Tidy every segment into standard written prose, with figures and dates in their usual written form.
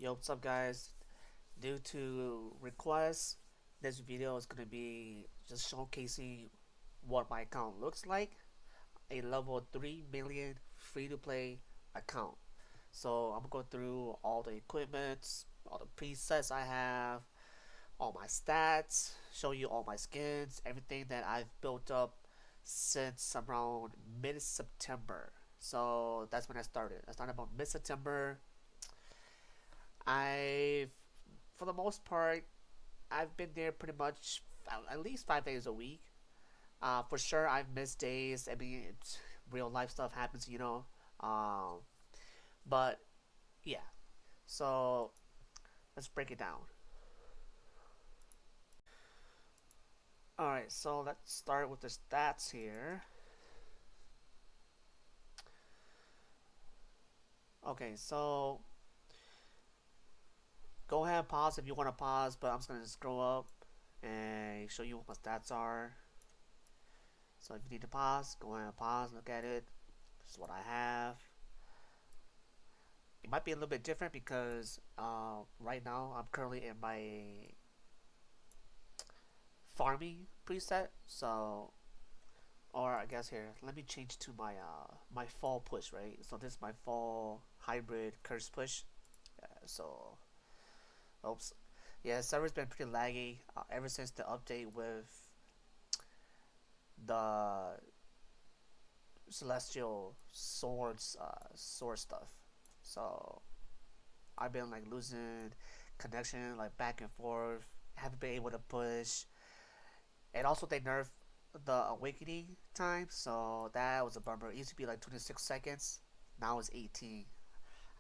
Yo, what's up, guys? Due to requests, this video is going to be just showcasing what my account looks like. A level 3 million free to play account. So, I'm going to go through all the equipments, all the presets I have, all my stats, show you all my skins, everything that I've built up since around mid September. So, that's when I started. I started about mid September. I've, for the most part, I've been there pretty much at least 5 days a week. For sure, I've missed days. I mean, real life stuff happens. Um, but yeah, so let's break it down. All right, so let's start with the stats here. Okay, so go ahead and pause if you want to pause, but I'm just gonna scroll up and show you what my stats are. So if you need to pause, go ahead and pause, look at it. This is what I have. It might be a little bit different because right now I'm currently in my farming preset. So, or I guess here, let me change to my fall push, right? So this is my fall hybrid curse push. So, oops, yeah, server's been pretty laggy ever since the update with the celestial swords sword stuff. So I've been like losing connection like back and forth. Haven't been able to push. And also they nerfed the awakening time, so that was a bummer. It used to be like 26 seconds. Now it's 18.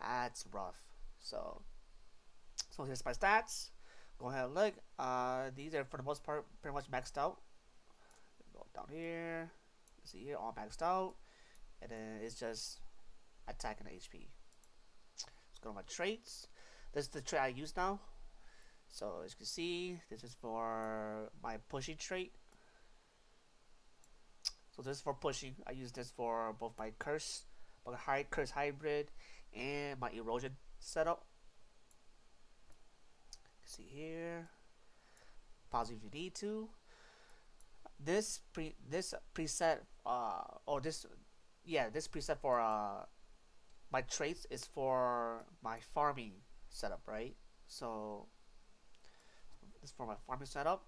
That's rough. So here's my stats. Go ahead and look. These are for the most part pretty much maxed out. Go down here. See here, all maxed out. And then it's just attack and HP. Let's go to my traits. This is the trait I use now. So as you can see, this is for my pushing trait. So this is for pushing. I use this for both my curse hybrid, and my erosion setup. See here. Pause if you need to. This preset or this preset for my traits is for my farming setup, right? So this is for my farming setup.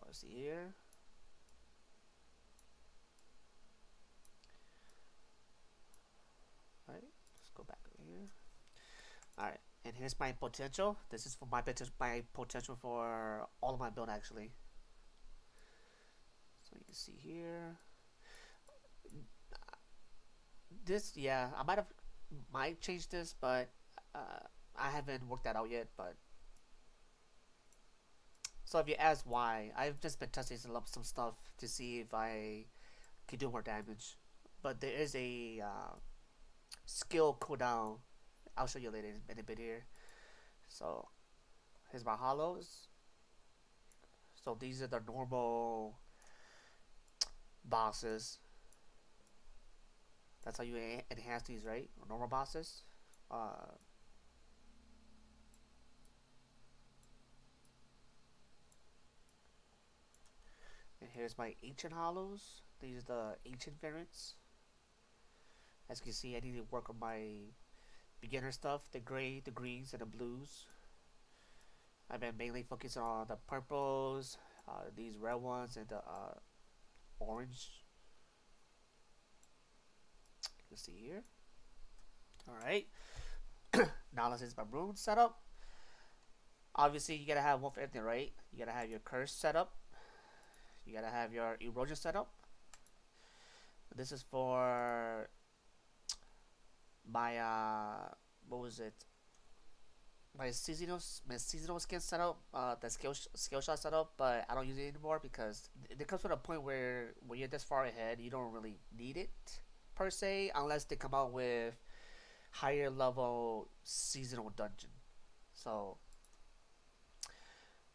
Let's see here. All right, let's go back over here. All right, and here's my potential. This is for my potential for all of my build actually. So you can see here. This, yeah, I might change this, but I haven't worked that out yet. But so if you ask why, I've just been testing some stuff to see if I can do more damage. But there is a skill cooldown. I'll show you later in a bit here. So here's my hollows. So these are the normal bosses. That's how you enhance these, right? Normal bosses. And here's my ancient hollows. These are the ancient variants. As you can see, I need to work on my beginner stuff, the gray, the greens, and the blues. I've been mainly focusing on the purples, these red ones, and the orange. You can see here. Alright. Now this is my rune setup. Obviously, you gotta have one for everything, right? You gotta have your curse setup. You gotta have your erosion setup. This is for my what was it? My seasonal skin setup, the skill shot setup, but I don't use it anymore because it comes to a point where when you're this far ahead, you don't really need it per se, unless they come out with higher level seasonal dungeon. So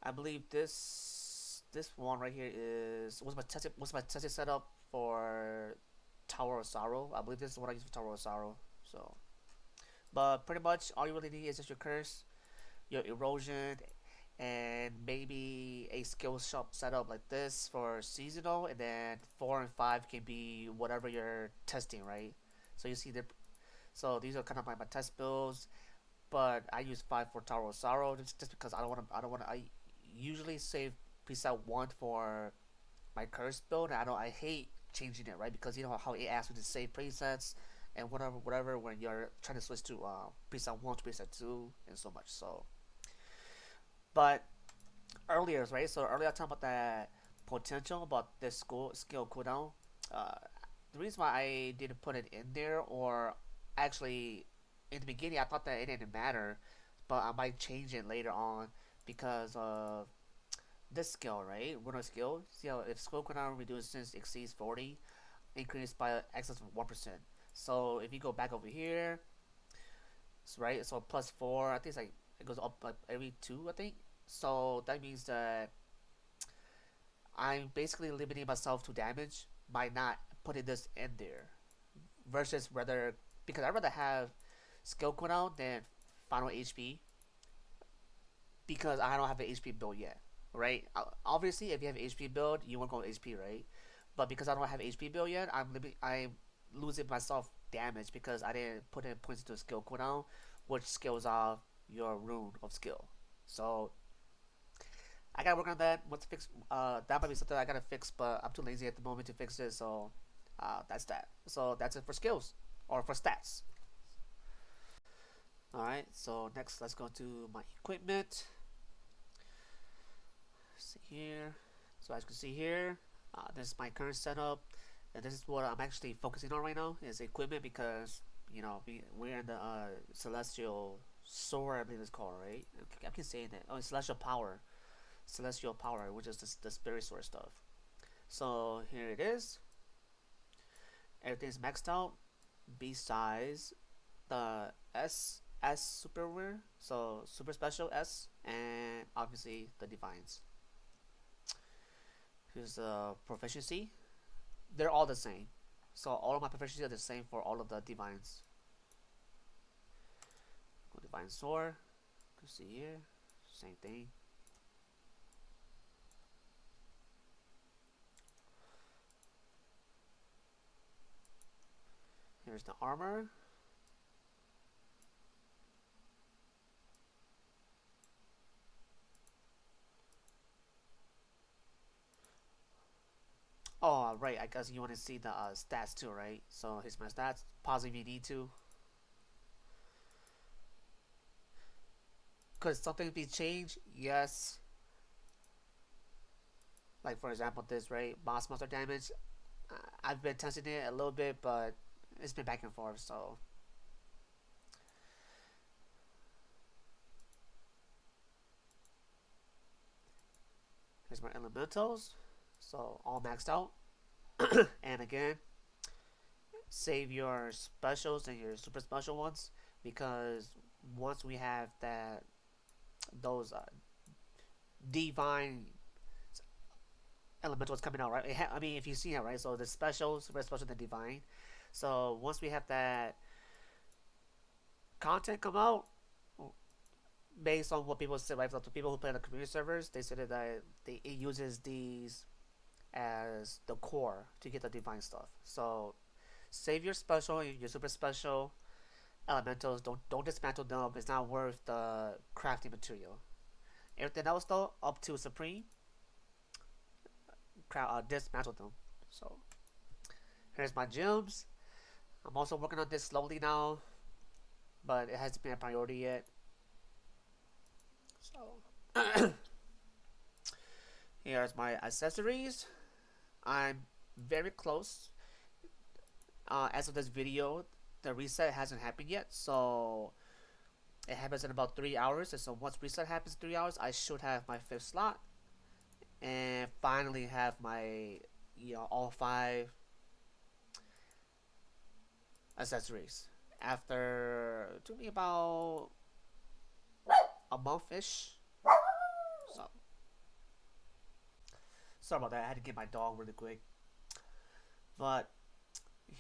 I believe this one right here was my tested setup for Tower of Sorrow. I believe this is what I use for Tower of Sorrow. So But pretty much all you really need is just your curse, your erosion, and maybe a skill shop setup like this for seasonal, and then 4 and 5 can be whatever you're testing, right? So you see the so these are kind of like my test builds, but I use 5 for Tower of Sorrow just because I don't want to I usually save preset 1 for my curse build. And I hate changing it, right? Because you know how it asks you to save presets and whatever when you're trying to switch to preset 1 to preset 2 and so much. So but earlier, right? So earlier I talked about that potential about this skill cooldown. Uh, the reason why I didn't put it in there, or actually in the beginning I thought that it didn't matter, but I might change it later on because of this skill, right? Winner skill. See how if skill cooldown reduces exceeds 40, increased by excess of 1%. So if you go back over here, right? So +4, I think it's like it goes up like every 2, I think. So that means that I'm basically limiting myself to damage by not putting this in there. Versus rather because I'd rather have skill cooldown than final HP because I don't have an HP build yet, right? Obviously, if you have an HP build, you won't go HP, right? But because I don't have HP build yet, I'm losing myself damage because I didn't put in points into a skill cooldown, which scales off your rune of skill. So I gotta work on that. What's fix? That might be something I gotta fix, but I'm too lazy at the moment to fix it. So that's that. So that's it for skills or for stats. All right. So next, let's go to my equipment. See here. So as you can see here, this is my current setup, and this is what I'm actually focusing on right now is equipment because you know we're in the celestial sword, I believe it's called, right? I keep saying that. Oh, celestial power, which is the spirit sword stuff. So here it is. Everything's maxed out besides the S super rare, so super special S, and obviously the divines. Here's the proficiency. They're all the same. So all of my proficiency are the same for all of the divines. Go divine sword. You can see here, same thing. Here's the armor. Oh, right. I guess you want to see the stats too, right? So here's my stats. Pause if you need to. Could something be changed? Yes. Like for example, this right, boss monster damage. I've been testing it a little bit, but it's been back and forth. So here's my elementals. So all maxed out. And again, save your specials and your super special ones because once we have that those divine elementals coming out, right? I mean, if you see it, right? So the special, super special, the divine. So once we have that content come out, based on what people said, right? So the people who play on the community servers, they said that it uses these as the core to get the divine stuff. So save your special, your super special elementals. Don't dismantle them. It's not worth the crafting material. Everything else though, up to supreme, dismantle them. So here's my gems. I'm also working on this slowly now, but it hasn't been a priority yet. So here's my accessories. I'm very close. As of this video, the reset hasn't happened yet, so it happens in about 3 hours. And so once reset happens in 3 hours, I should have my fifth slot and finally have my all five accessories. After it took me about a month ish. So sorry about that. I had to get my dog really quick. But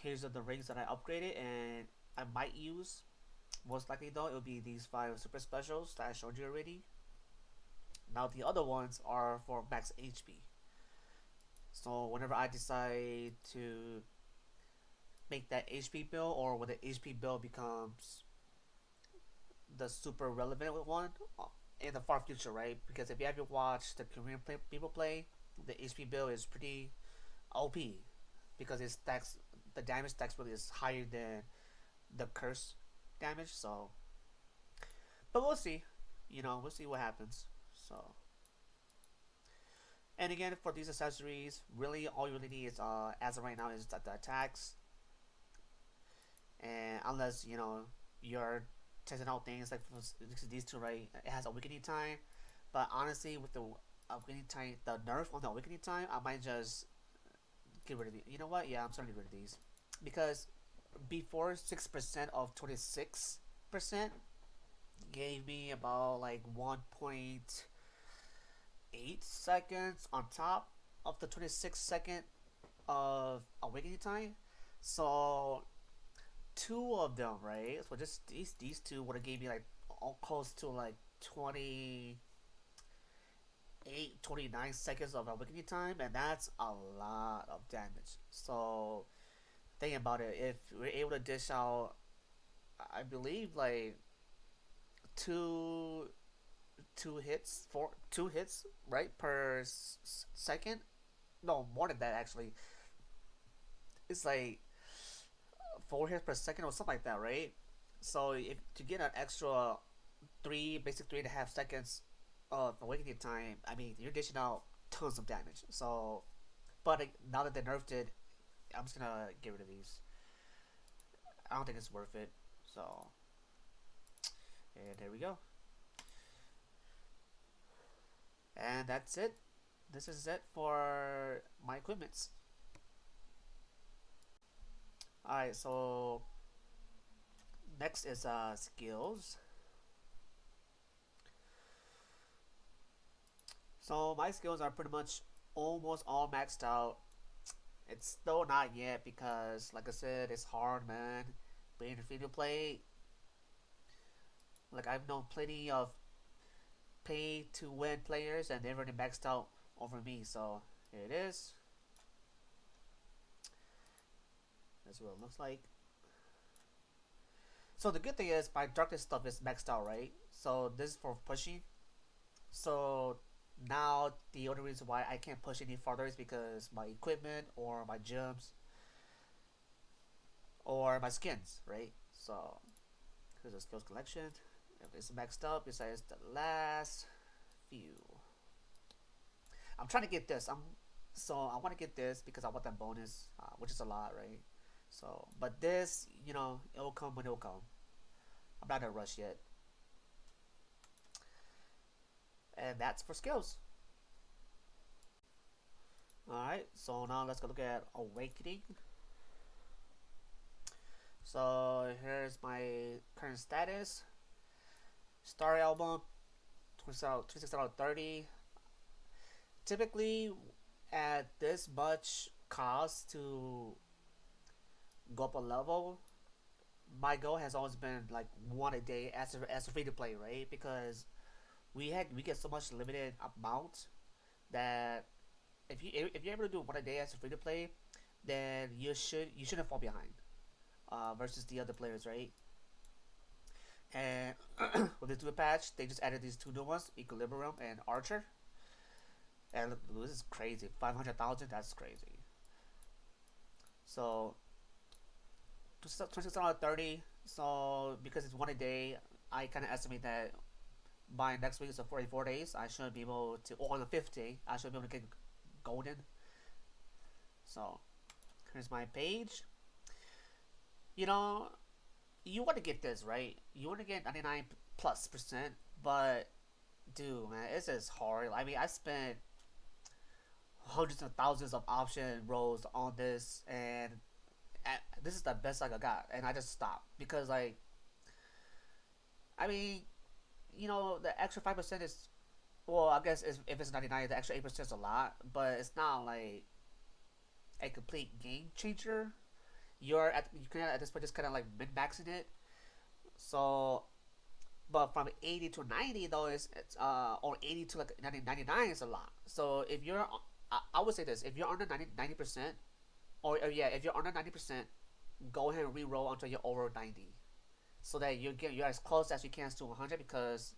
here's the rings that I upgraded and I might use Most likely though, it will be these five super specials that I showed you already. Now the other ones are for max HP. So whenever I decide to make that HP build, or when the HP build becomes the super relevant one in the far future, right? Because if you ever watch the Korean people play, the HP build is pretty OP because it stacks the damage stacks really is higher than the curse damage. So, but we'll see. We'll see what happens. So, and again, for these accessories, really all you really need is as of right now is the attacks, and unless you're testing out things like these two, right? It has awakening time, but honestly, with the awakening time, the nerf on the awakening time, I might just get rid of these. You know what? Yeah, I'm starting to get rid of these because before 6% of 26% gave me about like 1.8 seconds on top of the 26-second of awakening time. So two of them, right? So just these two would have gave me like close to like 29 seconds of awakening time, and that's a lot of damage. So think about it. If we're able to dish out, I believe like two two hits right per second. No, more than that actually. It's like 4 hits per second or something like that, right? So if to get an extra basic 3.5 seconds of awakening time, I mean you're dishing out tons of damage. So, but now that they nerfed it, I'm just gonna get rid of these. I don't think it's worth it. So, and there we go. And that's it. This is it for my equipments. Alright, so next is skills. So my skills are pretty much almost all maxed out. It's still not yet because, like I said, it's hard, man. Being free to play, like I've known plenty of pay to win players, and they've already maxed out over me. So here it is. That's what it looks like. So the good thing is my darkness stuff is maxed out, right? So this is for pushing. So now the only reason why I can't push any farther is because my equipment or my gems or my skins, right? So here's a skills collection. It's maxed up besides the last few. I'm trying to get this. I want to get this because I want that bonus, which is a lot, right? So, but this, it'll come when it'll come. I'm not in a rush yet. And that's for skills. Alright, so now let's go look at Awakening. So here's my current status. Star Album, 26 out of 30. Typically, at this much cost to go up a level, my goal has always been like one a day as a free to play, right? Because we get so much limited amount that if you're able to do one a day as a free to play, then you shouldn't fall behind versus the other players, right? And with this new patch, they just added these two new ones, Equilibrium and Archer. And look, this is crazy. 500,000, that's crazy. So 26 out of 30. So because it's one a day, I kind of estimate that by next week, so 44 days, I should be able to, or on the 5th day, I should be able to get golden. So here's my page. You want to get this, right? You want to get 99+%, but dude, man, it's just hard. I mean, I spent hundreds of thousands of option rolls on this, and this is the best I got, and I just stopped because, like, I mean, the extra 5% is, well, I guess if it's 99, the extra 8% is a lot, but it's not like a complete game changer. You can at this point just kind of like min maxing it. So, but from 80 to 90 though is it's or 80 to like 99 is a lot. So if you're, I would say this: if you're under 90%, or yeah, if you're under 90%, go ahead and re-roll until you're over 90, so that you're as close as you can to 100. Because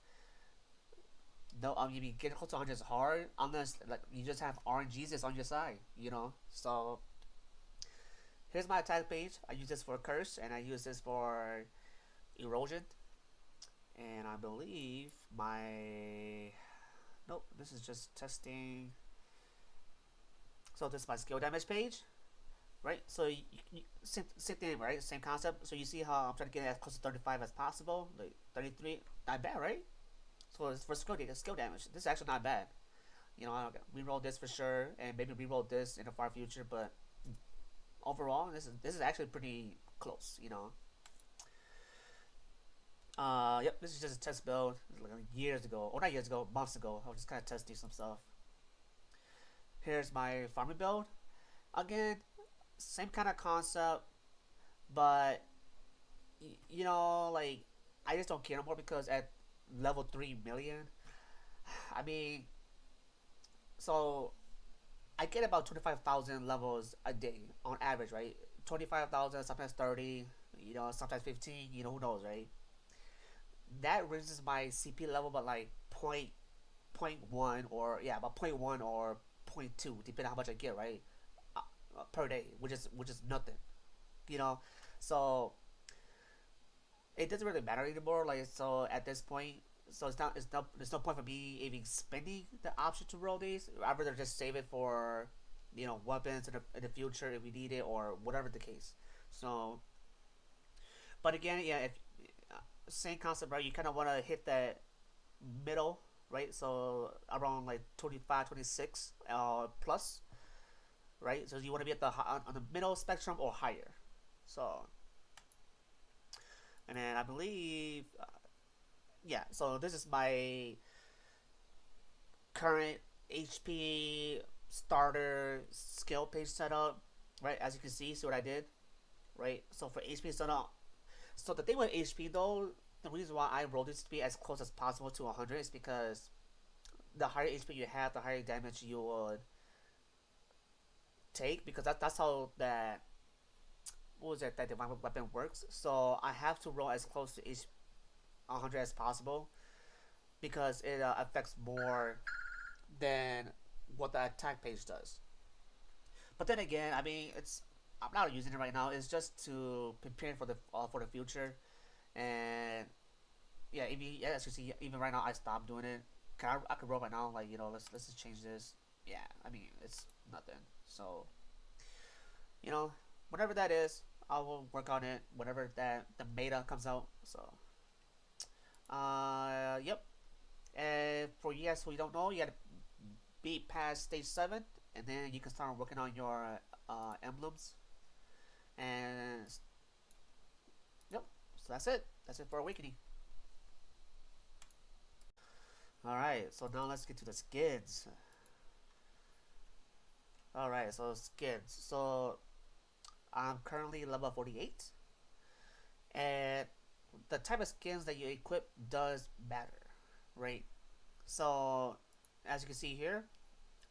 no, you mean getting close to 100 is hard unless like you just have RNGs on your side, you know. So here's my attack page. I use this for curse and I use this for erosion. And I believe my nope, this is just testing. So this is my skill damage page, right? So same thing, right? Same concept. So you see how I'm trying to get as close to 35 as possible, like 33. Not bad, right? So for skill damage, this is actually not bad. You know, I'll reroll this for sure, and maybe reroll this in the far future. But overall, this is actually pretty close. You know. Yep, this is just a test build like years ago, or not years ago, months ago. I was just kind of testing some stuff. Here's my farming build. Again, same kind of concept, but you know, like I just don't care anymore because at level 3 million, I mean, so I get about 25,000 levels a day on average, right? 25,000, sometimes 30, you know, sometimes 15, you know, who knows, right? That raises my CP level, but like point one or yeah, about point one or point two, depending on how much I get, right? Per day, which is nothing, you know. So it doesn't really matter anymore. Like so at this point, so there's no point for me even spending the option to roll these. I'd rather just save it for you know weapons in the future if we need it or whatever the case. So, but again, yeah, if same concept, right? You kind of want to hit that middle, right? So around like 25, 26 plus, right? So you want to be at the on the middle spectrum or higher. So, and then I believe, yeah. So this is my current HP starter skill page setup, right? As you can see what I did, right? So for HP setup, so the thing with HP though, the reason why I rolled this to be as close as possible to 100 is because the higher HP you have, the higher damage you would take, because that's how that what was it that divine weapon works. So I have to roll as close to each 100 as possible because it affects more than what the attack page does. But then again, I mean, it's I'm not using it right now. It's just to prepare for the future, and yeah, even yeah, as you see, even right now I stopped doing it. I could roll right now, like you know, let's just change this. Yeah, I mean, it's nothing. So you know, whatever that is, I will work on it whenever that the meta comes out. So, yep. And for you guys who don't know, you gotta be past stage 7, and then you can start working on your emblems. And yep, so that's it. That's it for awakening. All right, so now let's get to the skins. All right, so skins. So I'm currently level 48, and the type of skins that you equip does matter, right? So as you can see here,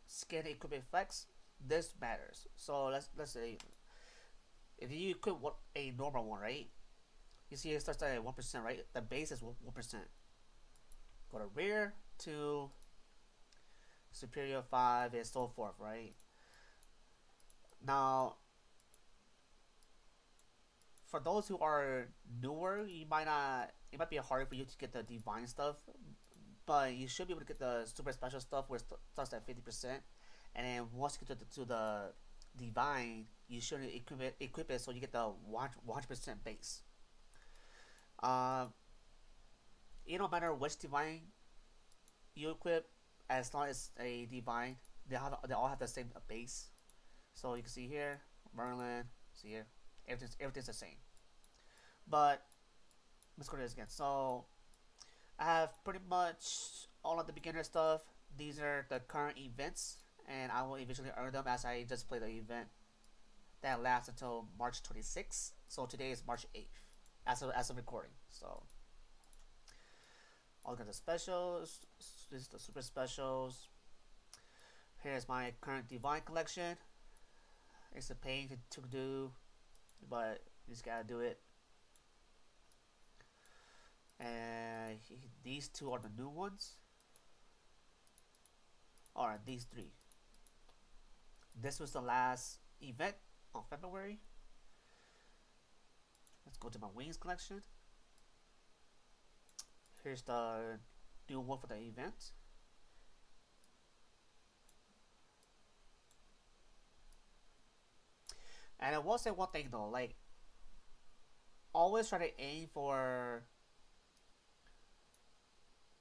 skin equipment flex, this matters. So let's say if you equip a normal one, right? You see it starts at 1%, right? The base is 1%. Go to rear, 2, superior 5, and so forth, right? Now, for those who are newer, it might be hard for you to get the divine stuff, but you should be able to get the super special stuff where it starts at 50%, and then once you get to the divine, you should equip it so you get the 100% base. Um, it don't matter which divine you equip, as long as a divine, they all have the same base. So you can see here, Merlin, see here, everything's the same. But let's go to this again. So I have pretty much all of the beginner stuff. These are the current events, and I will eventually earn them as I just play the event that lasts until March 26th. So today is March 8th as a recording. So all kinds of specials. This is the super specials. Here's my current divine collection. It's a pain to do, but you just gotta do it. And these two are the new ones. Or these three. This was the last event of February. Let's go to my wings collection. Here's the new one for the event. And I will say one thing though, like always try to aim for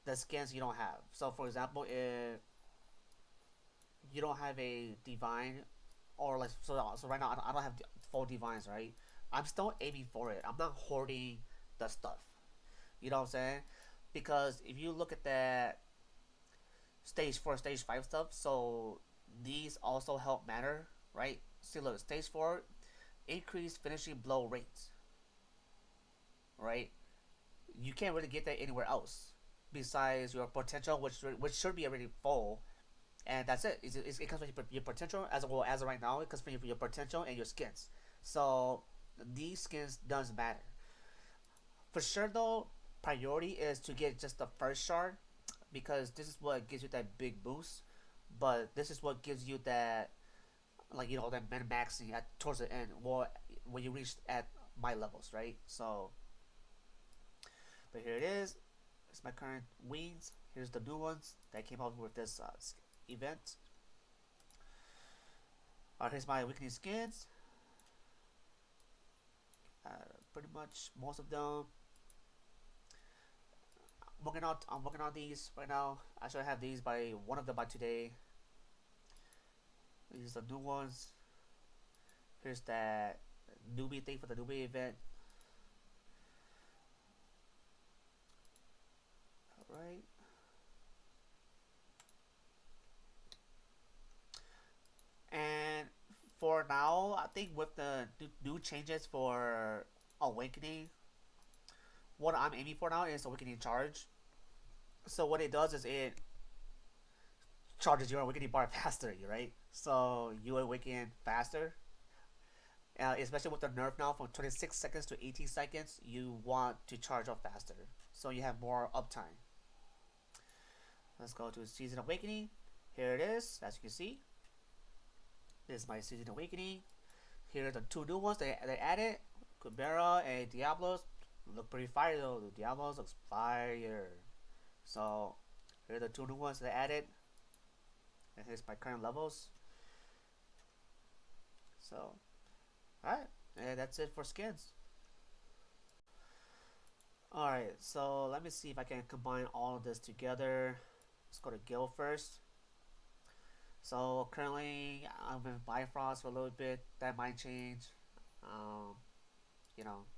the skins you don't have. So for example, if you don't have a divine, or like so right now I don't have full divines, right? I'm still aiming for it. I'm not hoarding the stuff. You know what I'm saying? Because if you look at that stage 4, stage 5 stuff, so these also help matter, right? See, look, stage 4, increase finishing blow rates, right? You can't really get that anywhere else besides your potential, which should be already full, and that's it. It comes from your potential as well as of right now. It comes from your potential and your skins. So these skins does matter for sure. Though priority is to get just the first shard because this is what gives you that big boost. But this is what gives you that like that min maxing at towards the end. Well, when you reach at my levels, right? So, but here it is. It's my current wings. Here's the new ones that came out with this event. Here's my weekly skins. Pretty much most of them. I'm working on these right now. I should have these by one of them by today. These are the new ones. Here's that newbie thing for the newbie event. Alright. And for now, I think with the new changes for Awakening, what I'm aiming for now is Awakening Charge. So what it does is it charges your Awakening bar faster, right? So you awaken faster. Especially with the nerf now from 26 seconds to 18 seconds, you want to charge up faster. So you have more uptime. Let's go to Season Awakening. Here it is, as you can see. This is my Season Awakening. Here are the two new ones they added. Kubera and Diablos look pretty fire though. The Diablos looks fire. So here are the two new ones they added. And here's my current levels. So, alright. And that's it for skins. Alright, so let me see if I can combine all of this together. Let's go to Guild first. So currently I'm in Bifrost for a little bit. That might change.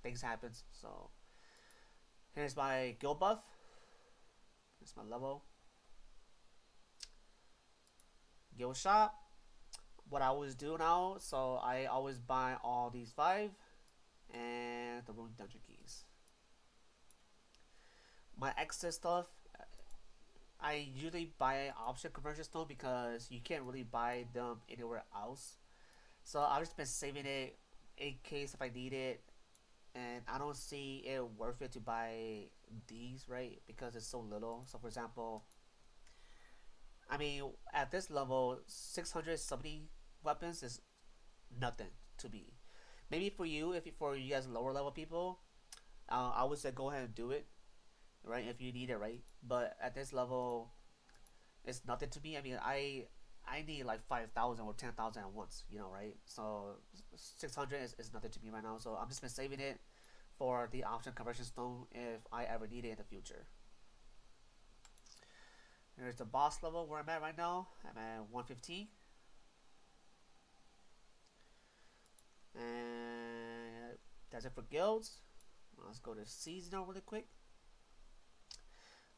Things happen. So here's my guild buff. Here's my level. Guild shop. What I always do now, so I always buy all these 5 and the Ruined Dungeon keys. My excess stuff, I usually buy option conversion stone because you can't really buy them anywhere else. So I've just been saving it in case if I need it, and I don't see it worth it to buy these, right? Because it's so little. So for example, I mean at this level, 670 weapons is nothing to me. Maybe for you, if for you guys lower level people, I would say go ahead and do it, right? If you need it, right? But at this level, it's nothing to me. I mean, I need like 5,000 or 10,000 at once, right? So 600 is nothing to me right now. So I'm just been saving it for the option conversion stone if I ever need it in the future. Here's the boss level where I'm at right now. I'm at 115. And that's it for guilds. Let's go to seasonal really quick.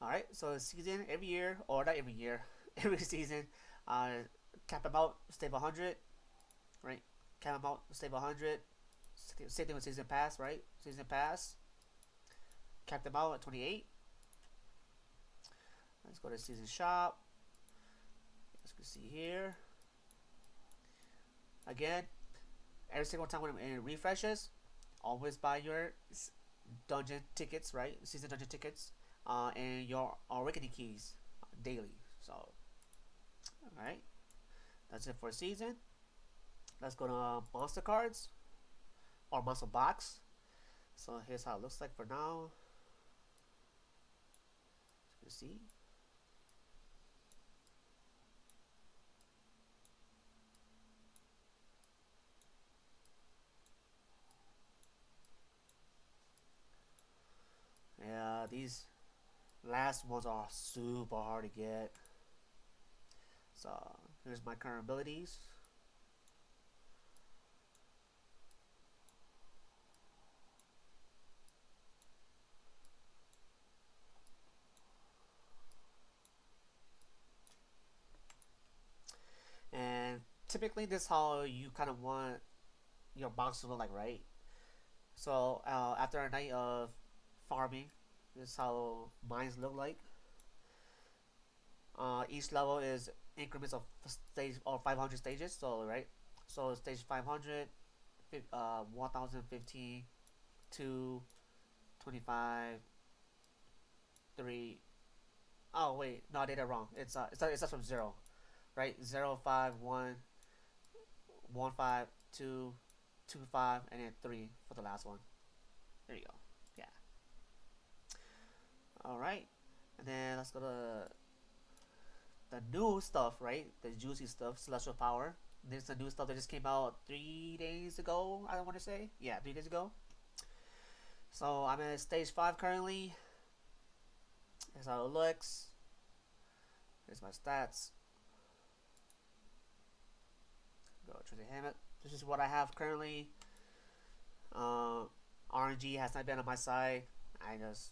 Alright, so season every year, or not every year, every season, cap them out, stay 100, right? Cap them out, stay 100. Same thing with season pass, right? Season pass. capped them out at 28. Let's go to season shop. As you can see here, again, every single time when it refreshes, always buy your dungeon tickets, right? Season dungeon tickets, and your awakening keys daily. So, all right, that's it for season. Let's go to monster cards or monster box. So here's how it looks like for now. As you can see. Yeah, these last ones are super hard to get. So here's my current abilities. And typically this is how you kind of want your box to look like, right? So after a night of farming, this is how mines look like. Each level is increments of stage or 500 stages. So right, so stage 500, 1015, 2, 25, 3. Oh wait, no, I did it wrong. It's from 0, right? 0, 5, 1, 1, 5, 2, 2, 5, and then 3 for the last one. There you go. Yeah. All right, and then let's go to the new stuff, right? The juicy stuff, Celestial Power. There's the new stuff that just came out 3 days ago, I want to say. Yeah, 3 days ago. So I'm at stage 5 currently. Here's how it looks. Here's my stats. Go to the Hammett. This is what I have currently. RNG has not been on my side. I just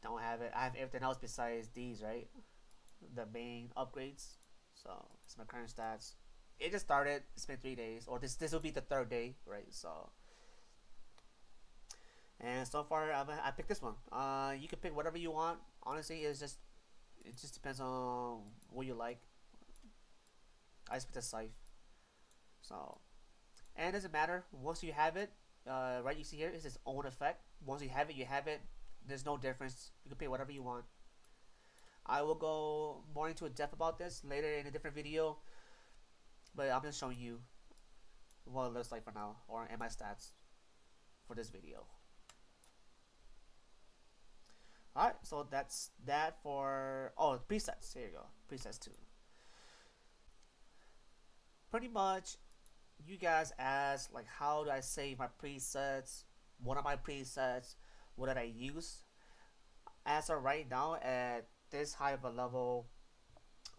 don't have it. I have everything else besides these, right? The main upgrades. So it's my current stats. It just started. It's been 3 days, or this will be the third day, right? So, and so far I picked this one. You can pick whatever you want. Honestly, it just depends on what you like. I just picked a scythe. So, and it doesn't matter once you have it. Right, you see here is its own effect. Once you have it, you have it. There's no difference. You can pick whatever you want. I will go more into depth about this later in a different video, but I'm just showing you what it looks like for now, or in my stats for this video. Alright, so that's that for, oh, presets. Here you go, presets too. Pretty much, you guys ask, like, how do I save my presets? What are my presets? What did I use? As of right now, at this high of a level,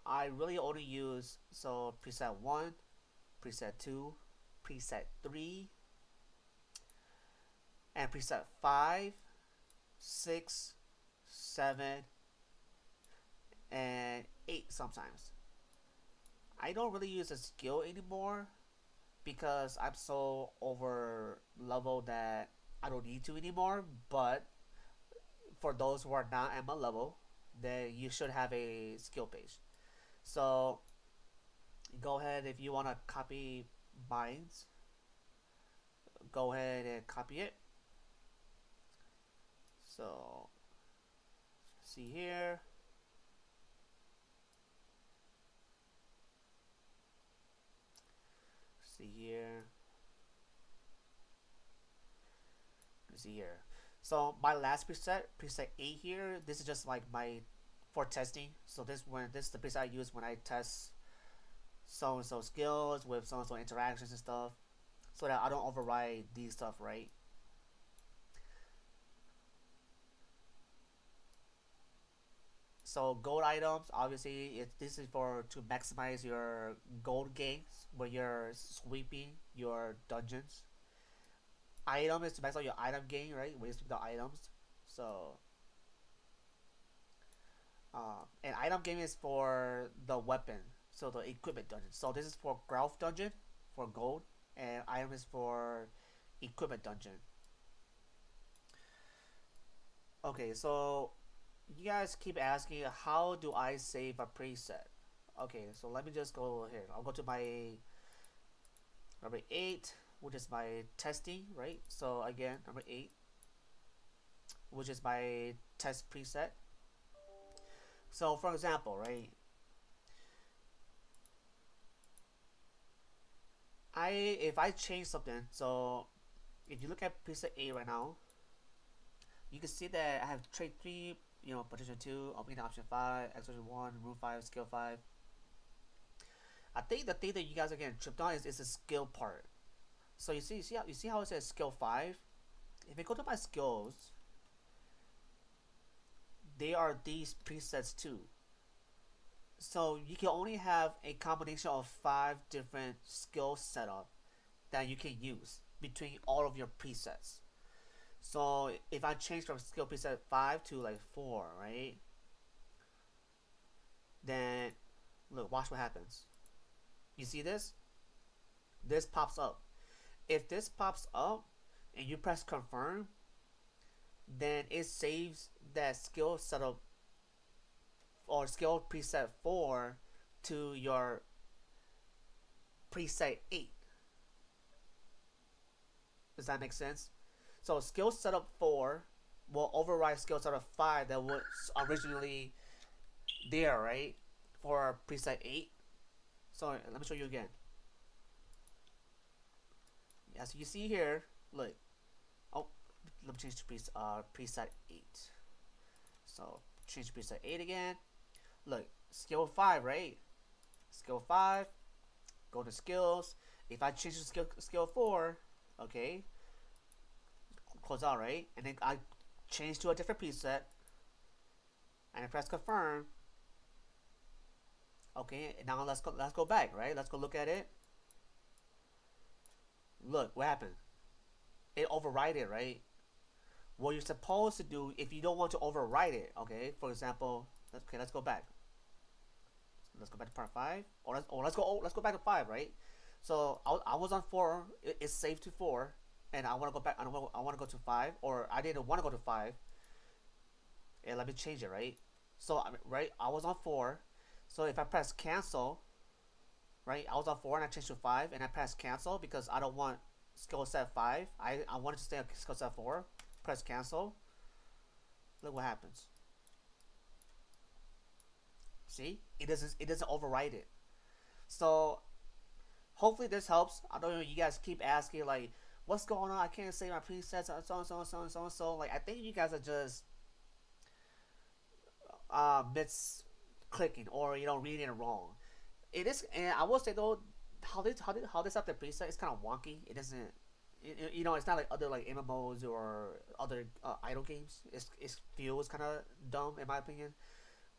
I really only use preset 1, preset 2, preset 3, and preset 5, 6, 7, and 8 sometimes. I don't really use a skill anymore because I'm so over level that I don't need to anymore. But for those who are not at my level, then you should have a skill page. So go ahead, if you want to copy mines, go ahead and copy it. So see here. See here. See here. So my last preset 8 here. This is just like my for testing. So this is the preset I use when I test so and so skills with so and so interactions and stuff, so that I don't override these stuff, right? So gold items, obviously, this is for to maximize your gold gains when you're sweeping your dungeons. Item is to maximize your item gain, right? When you sweep the items. So, and item gain is for the weapon, so the equipment dungeon. So this is for growth dungeon for gold, and item is for equipment dungeon. Okay, so you guys keep asking how do I save a preset? Okay, so let me just go here. I'll go to my number 8, which is my testing, right? So again, number 8, which is my test preset. So for example, right, if I change something, so if you look at preset 8 right now, you can see that I have trait 3, position 2, opening option 5, expression 1, room 5, skill 5. I think the thing that you guys are getting tripped on is the skill part. So you see how it says skill 5? If I go to my skills, they are these presets too. So you can only have a combination of 5 different skill setup that you can use between all of your presets. So if I change from skill preset 5 to like 4, right? Then look, watch what happens. You see this? This pops up. If this pops up and you press confirm, then it saves that skill setup or skill preset 4 to your preset 8. Does that make sense? So skill setup 4 will override skill setup 5 that was originally there, right? For preset 8. So let me show you again. As you see here, look. Oh, let me change to preset 8. So change to preset 8 again. Look, skill 5, right? Skill 5, go to skills. If I change to skill 4, okay, close out, right? And then I change to a different preset and I press confirm. Okay, now let's go back, right? Let's go look at it. Look, what happened? It override it, right? What you're supposed to do if you don't want to overwrite it, okay? For example, let's go back. Let's go back to part 5. Let's go back to 5, right? So I was on 4. It's saved to 4, and I want to go back. I want to go to 5, or I didn't want to go to 5. And let me change it, right? So right, I was on 4. So if I press cancel, right, I was on 4 and I changed to 5, and I press cancel because I don't want skill set 5. I wanted to stay on skill set 4. Press cancel. Look what happens. See, it doesn't overwrite it. So hopefully this helps. I know you guys keep asking like, what's going on? I can't say my presets and so and so and so and so and so. Like I think you guys are just mis clicking or reading it wrong. It is, and I will say though, how this up the preset is kind of wonky. It doesn't. It's not like other like MMOs or other idle games. It feels kind of dumb in my opinion.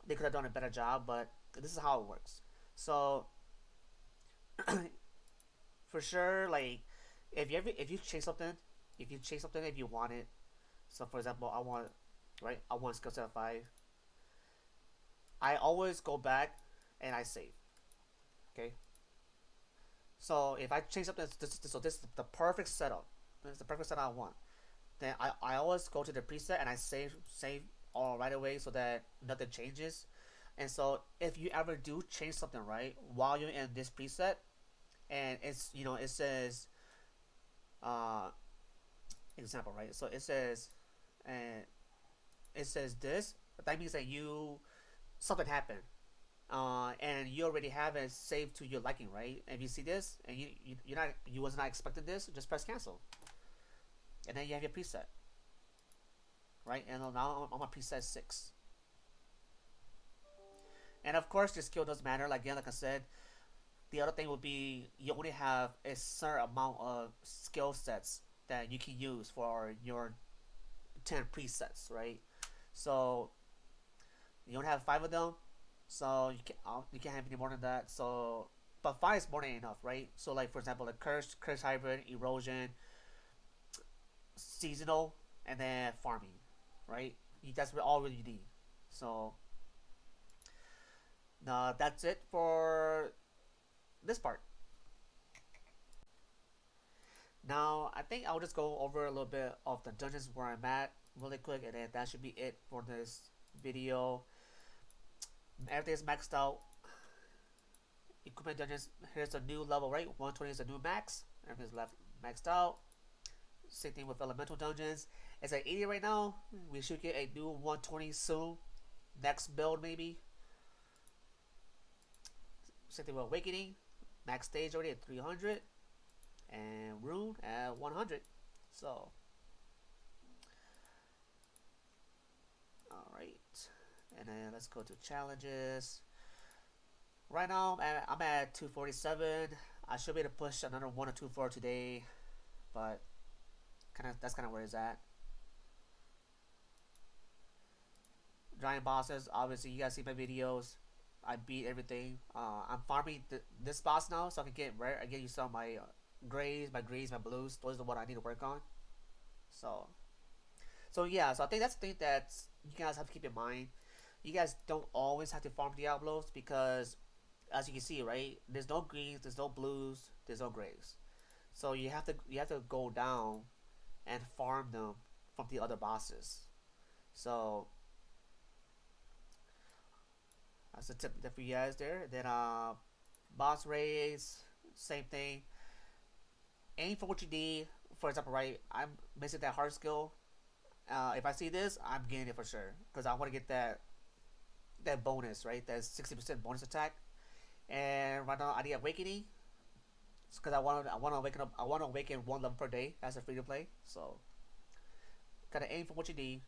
They could have done a better job, but this is how it works. So for sure, like if you change something, if you want it. So for example, I want skill set 5. I always go back and I save. Okay. So if I change something, so this is the perfect setup. This is the perfect setup I want. Then I always go to the preset and I save all right away so that nothing changes. And so if you ever do change something right while you're in this preset, and it says uh example, right? So and it says this. That means that something happened, and you already have it saved to your liking, right? And if you see this and you was not expecting this, just press cancel, and then you have your preset, right? And now I'm on preset 6. And of course, your skill does matter. Like again, like I said, the other thing would be you only have a certain amount of skill sets that you can use for your 10 presets, right? So you don't have 5 of them, so you can't have any more than that. So, but 5 is more than enough, right? So like for example, like curse hybrid, erosion, seasonal, and then farming, right? That's all you need. So that's it for this part. Now I think I'll just go over a little bit of the dungeons where I'm at. really quick, and then that should be it for this video. Everything's maxed out. Equipment dungeons. Here's a new level, right? 120 is a new max. Everything's left maxed out. Same thing with elemental dungeons. It's at 80 right now. We should get a new 120 soon. Next build maybe. Same thing with awakening. Max stage already at 300, and rune at 100. So, all right. And then let's go to challenges. Right now I'm at 247. I should be able to push another one or two for today, but that's kind of where it's at. Giant bosses, obviously you guys see my videos. I beat everything. I'm farming this boss now, so I can get rare. I get you some of my grays, my blues. Those are what I need to work on. So, yeah. So I think that's the thing that you guys have to keep in mind. You guys don't always have to farm Diablos because, as you can see, right, there's no greens, there's no blues, there's no grays. So you have to go down and farm them from the other bosses. So that's a tip for you guys there. Then boss raids, same thing. Aim for what you need. For example, right, I'm missing that hard skill. If I see this, I'm getting it for sure because I want to get that bonus, right? That 60% bonus attack. And right now I need awakening because I want to awaken up. I want to awaken one level per day as a free to play. So gotta aim for what you need.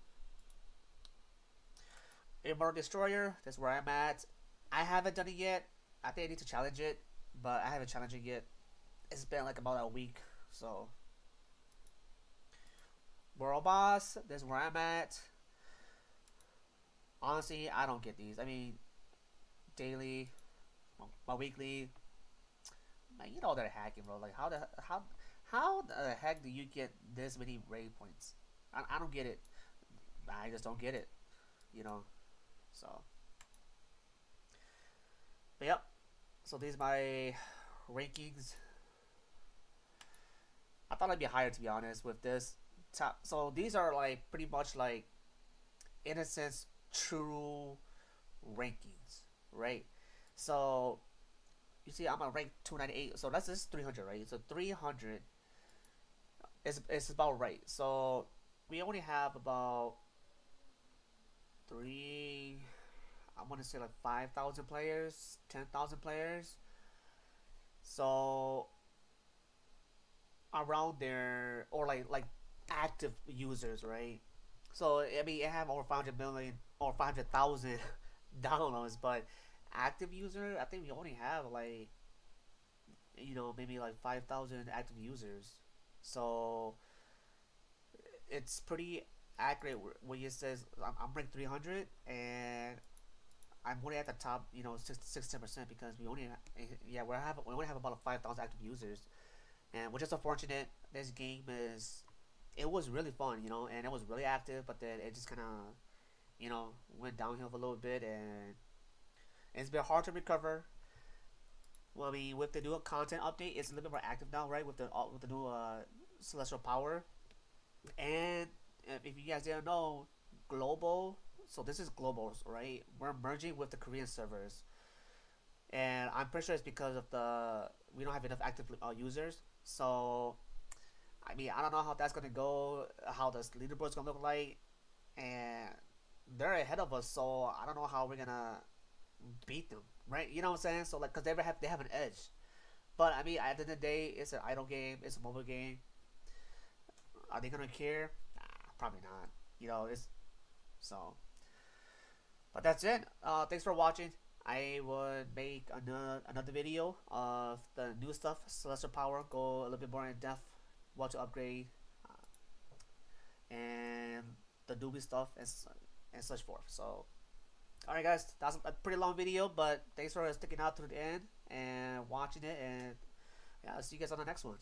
Immortal Destroyer, that's where I'm at. I haven't done it yet. I think I need to challenge it, but I haven't challenged it yet. It's been like about a week, so. World Boss, that's where I'm at. Honestly, I don't get these. I mean, daily, my weekly. Man, you know they're hacking, bro. Like how the heck do you get this many raid points? I don't get it. I just don't get it. You know. So, but yep. So these are my rankings. I thought I'd be higher to be honest with this top. So these are like pretty much like, in a sense, true rankings, right? So you see, I'm on rank 298. So that's just 300, right? So 300 is about right. So we only have about I want to say like 5,000 players, 10,000 players. So around there, or like active users, right? So I mean, it have over 500 million or 500,000 downloads, but active user, I think we only have like, maybe like 5,000 active users. So it's pretty accurate when it says I'm ranked 300 and I'm only at the top, 6 to 10% because we only have about 5,000 active users, and which is unfortunate. This game it was really fun, and it was really active, but then it just kind of, went downhill a little bit, and it's been hard to recover. Well, I mean, with the new content update, it's a little bit more active now, right? With the new celestial power, and if you guys didn't know, global. So this is global, right? We're merging with the Korean servers, and I'm pretty sure it's because of we don't have enough active users. So I mean, I don't know how that's gonna go, how the leaderboard's gonna look like, and they're ahead of us. So I don't know how we're gonna beat them, right? You know what I'm saying? So like, cause they have an edge. But I mean, at the end of the day, it's an idle game. It's a mobile game. Are they gonna care? Nah, probably not. It's so. But that's it. Thanks for watching. I would make another video of the new stuff, Celestial Power, go a little bit more in depth, what to upgrade, and the newbie stuff and such forth. So, alright guys, that's a pretty long video, but thanks for sticking out through the end and watching it, and yeah, I'll see you guys on the next one.